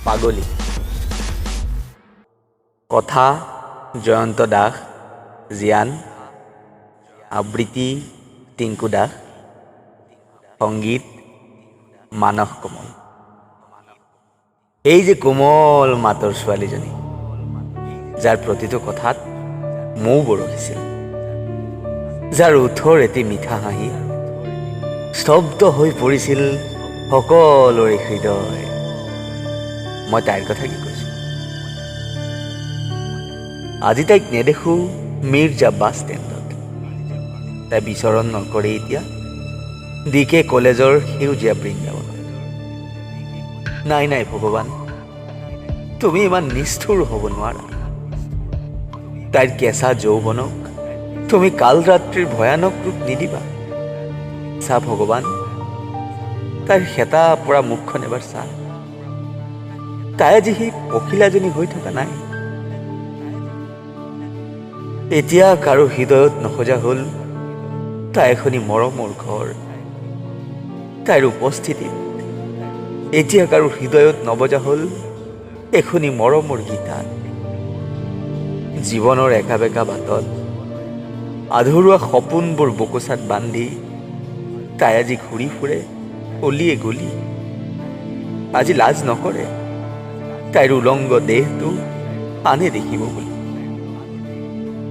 পাগলী। কথা জয়ন্ত দাস, জিয়ান। আবৃত্তি টিংকু দাস। সংগীত মানস কমল। এই যে কোমল মাতৰ ছোৱালীজনী, যাৰ প্ৰতিটো কথাত মৌ বৰষিছিল, যাৰ ওঠৰ এটি মিঠা হাঁহি স্তব্ধ হৈ পৰিছিল সকলোৰে হৃদয়। মই তাইৰ কথা কি কৈছোঁ? আজি তাইক নেদেখোঁ মিৰ্জা বাছ ষ্টেণ্ডত। তাই বিচৰণ নকৰে এতিয়া DK কলেজৰ সেউজীয়া বৃন্দাবনত। নাই নাই ভগৱান, তুমি ইমান নিষ্ঠুৰ হ'ব নোৱাৰা। তাইৰ কেঁচা যৌৱনক তুমি কাল ৰাত্ৰিৰ ভয়ানক ৰূপ নিদিবা। চা ভগৱান, তাইৰ হেতা পৰা মুখখন এবাৰ চা। তাই আজি সেই পখিলাজনী হৈ থকা নাই। এতিয়া কাৰো হৃদয়ত নসজা হ'ল তাই এখনি মৰমৰ ঘৰ। তাইৰ উপস্থিতিত এতিয়া কাৰো হৃদয়ত নবজা হ'ল এখনি মৰমৰ গীতা। জীৱনৰ একা বেকা বাটত আধৰুৱা সপোনবোৰ বুকুচাত বান্ধি তাই আজি ঘূৰি ফুৰে অলিয়ে গলি। আজি লাজ নকৰে তাইৰ উলংগ দেহটো আনে দেখিব বুলি।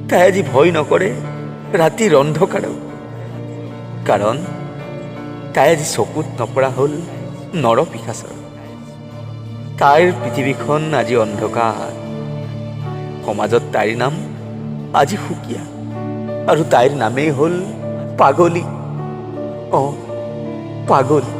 তাই আজি ভয় নকৰে ৰাতিৰ অন্ধকাৰক, কাৰণ তাই আজি চকুত নপৰা হ'ল নৰপিশাচৰ। তাইৰ পৃথিৱীখন আজি অন্ধকাৰ। সমাজত তাইৰ নাম আজি সুকীয়া, আৰু তাইৰ নামেই হ'ল পাগলী। পাগলী।